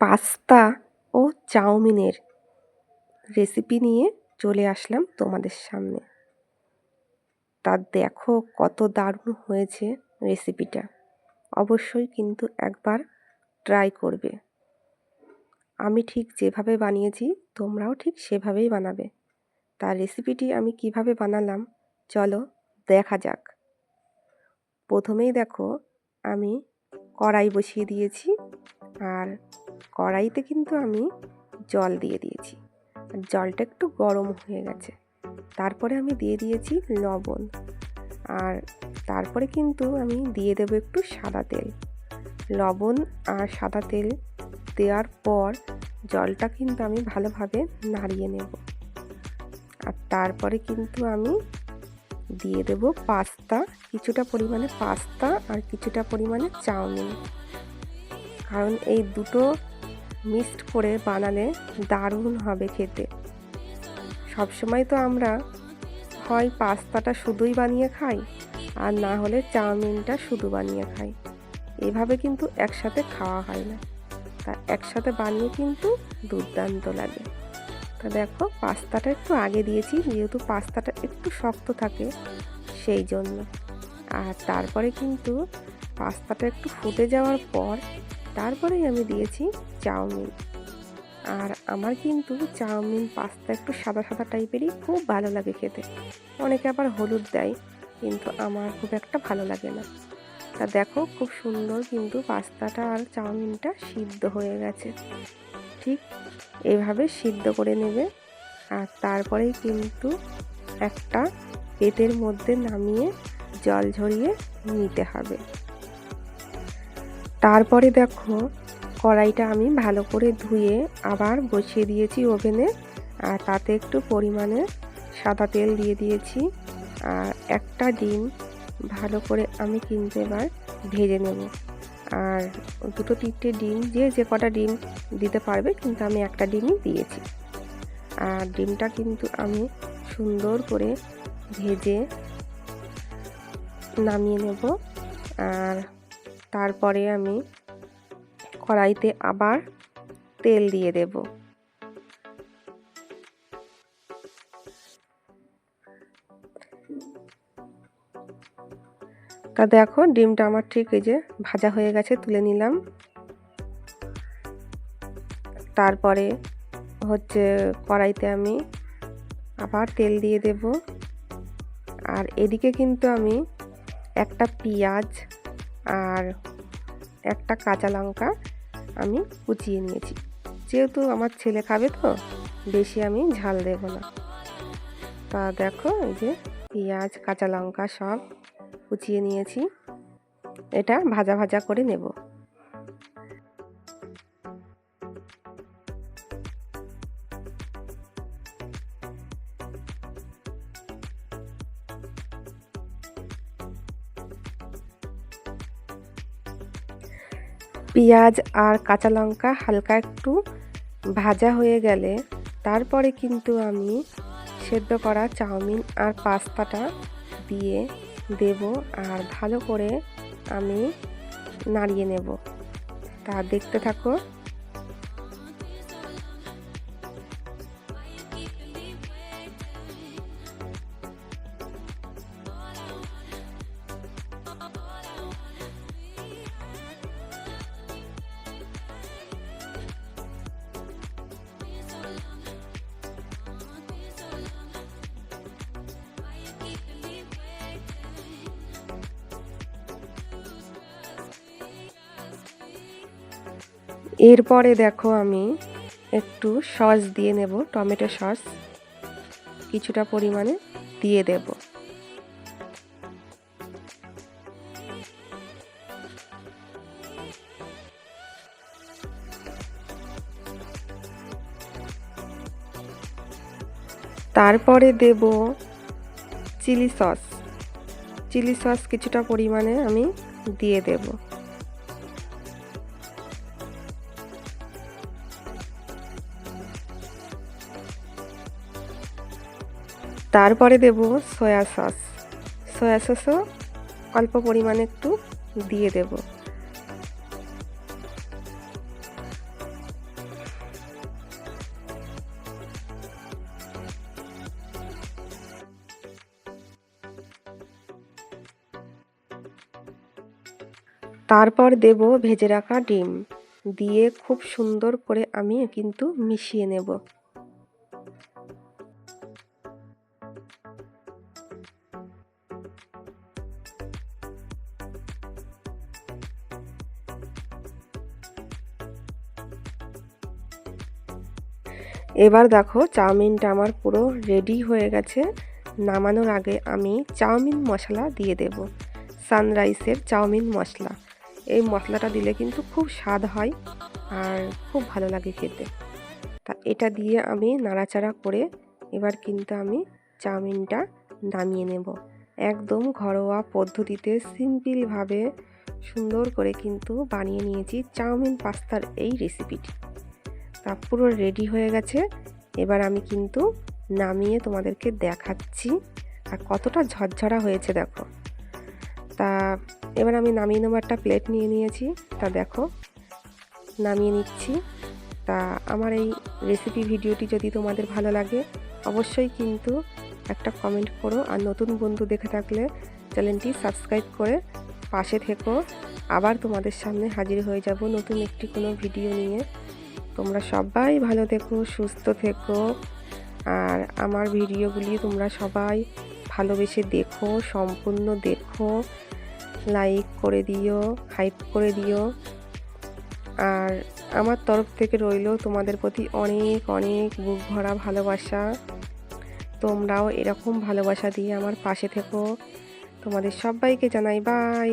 Pasta ও চাউমিনের recipe নিয়ে চলে আসলাম তোমাদের সামনে। তা দেখো কত দারুণ হয়েছে রেসিপিটা। অবশ্যই কিন্তু একবার ট্রাই করবে। আমি ঠিক যেভাবে বানিয়েছি তোমরাও ঠিক সেভাবেই বানাবে। তার রেসিপিটি আমি কিভাবে বানালাম চলো দেখা যাক। প্রথমেই দেখো আমি কড়াই বসিয়ে দিয়েছি, আর কড়াইতে কিন্তু আমি জল দিয়ে দিয়েছি। আর জলটা একটু গরম হয়ে গেছে, তারপরে আমি দিয়ে দিয়েছি লবণ, আর তারপরে কিন্তু আমি দিয়ে দেবো একটু সাদা তেল। লবণ আর সাদা তেল দেওয়ার পর জলটা কিন্তু আমি ভালোভাবে নাড়িয়ে নেব। আর তারপরে কিন্তু আমি দিয়ে দেব পাস্তা, কিছুটা পরিমাণে পাস্তা আর কিছুটা পরিমাণে চাউমিন। কারণ এই দুটো মিক্সড করে বানালে দারুণ হবে খেতে। সবসময় তো আমরা হয় পাস্তাটা শুধুই বানিয়ে খাই, আর না হলে চাউমিনটা শুধু বানিয়ে খাই। এভাবে কিন্তু একসাথে খাওয়া হয় না, তা একসাথে বানিয়ে কিন্তু দুর্দান্ত লাগে। তা দেখো পাস্তাটা একটু আগে দিয়েছি, যেহেতু পাস্তাটা একটু শক্ত থাকে সেই জন্য। আর তারপরে কিন্তু পাস্তাটা একটু ফুটে যাওয়ার পর তারপরেই আমি দিয়েছি চাউমিন। আর আমার কিন্তু চাউমিন পাস্তা একটু সাদা সাদা টাইপেরই খুব ভালো লাগে খেতে। অনেকে আবার হলুদ দেয়, কিন্তু আমার খুব একটা ভালো লাগে না। তা দেখো খুব সুন্দর কিন্তু পাস্তাটা আর চাউমিনটা সিদ্ধ হয়ে গেছে। ঠিক এভাবে সিদ্ধ করে নেবে। আর তারপরেই কিন্তু একটা প্লেটের মধ্যে নামিয়ে জল ঝরিয়ে নিতে হবে। তারপরে দেখো কড়াইটা আমি ভালো করে ধুয়ে আবার বসিয়ে দিয়েছি ওভেনে, আর তাতে একটু পরিমাণে সাদা তেল দিয়ে দিয়েছি। আর একটা ডিম ভালো করে আমি কিন্তু এবার ভেজে নেব। আর 2-3টে ডিম, যে কটা ডিম দিতে পারবে, কিন্তু আমি একটা ডিমই দিয়েছি। আর ডিমটা কিন্তু আমি সুন্দর করে ভেজে নামিয়ে নেব। আর তারপরে আমি কড়াইতে আবার তেল দিয়ে দেব। তা দেখো ডিমটা আমার ঠিক এই যে ভাজা হয়ে গেছে, তুলে নিলাম। তারপরে হচ্ছে কড়াইতে আমি আবার তেল দিয়ে দেব। আর এদিকে কিন্তু আমি একটা পেঁয়াজ আর একটা কাঁচা লঙ্কা আমি কুচিয়ে নিয়েছি। যেহেতু আমার ছেলে খাবে তো বেশি আমি ঝাল দেব না। তা দেখো এই যে পেঁয়াজ কাঁচা লঙ্কা সব কুচিয়ে নিয়েছি, এটা ভাজা ভাজা করে নেব। পেঁয়াজ আর কাঁচা লঙ্কা হালকা একটু ভাজা হয়ে গেলে তারপরে কিন্তু আমি সেদ্ধ করা চাউমিন আর পাস্তাটা দিয়ে দেব, আর ভালো করে আমি নাড়িয়ে নেব। তা দেখতে থাকো। এরপরে দেখো আমি একটু সস দিয়ে নেব, টমেটো সস কিছুটা পরিমাণে দিয়ে দেব। তারপরে দেব চিলি সস কিছুটা পরিমাণে আমি দিয়ে দেব। তারপরে দেব সয়া সসও অল্প পরিমাণে একটু দিয়ে দেব। তারপর দেব ভেজে রাখা ডিম, দিয়ে খুব সুন্দর করে আমি কিন্তু মিশিয়ে নেব। এবার দেখো চাউমিনটা আমার পুরো রেডি হয়ে গেছে। নামানোর আগে আমি চাউমিন মশলা দিয়ে দেব, সানরাইসের চাউমিন মশলা। এই মশলাটা দিলে কিন্তু খুব স্বাদ হয় আর খুব ভালো লাগে খেতে। তা এটা দিয়ে আমি নাড়াচাড়া করে এবার কিন্তু আমি চাউমিনটা নামিয়ে নেব। একদম ঘরোয়া পদ্ধতিতে সিম্পলভাবে সুন্দর করে কিন্তু বানিয়ে নিয়েছি চাউমিন পাস্তার এই রেসিপিটি। তা পুরো রেডি হয়ে গেছে। এবার আমি কিন্তু নামিয়ে তোমাদেরকে দেখাচ্ছি আর কতটা ঝরঝরা হয়েছে দেখো। তা এবার আমি নামিয়ে নেবো, একটা প্লেট নিয়ে নিয়েছি। তা দেখো নামিয়ে নিচ্ছি। তা আমার এই রেসিপি ভিডিওটি যদি তোমাদের ভালো লাগে অবশ্যই কিন্তু একটা কমেন্ট করো, আর নতুন বন্ধু দেখে থাকলে চ্যানেলটি সাবস্ক্রাইব করে পাশে থেকো। আবার তোমাদের সামনে হাজির হয়ে যাব নতুন একটি কোনো ভিডিও নিয়ে। তোমরা সবাই ভালো থেকো, সুস্থ থেকো, আর আমার ভিডিওগুলি তোমরা সবাই ভালোবেসে দেখো, সম্পূর্ণ দেখো, লাইক করে দিও, হাইপ করে দিও। আর আমার তরফ থেকে রইল তোমাদের প্রতি অনেক অনেক বুক ভরা ভালোবাসা। তোমরাও এরকম ভালোবাসা দিয়ে আমার পাশে থেকো। তোমাদের সবাইকে জানাই বাই।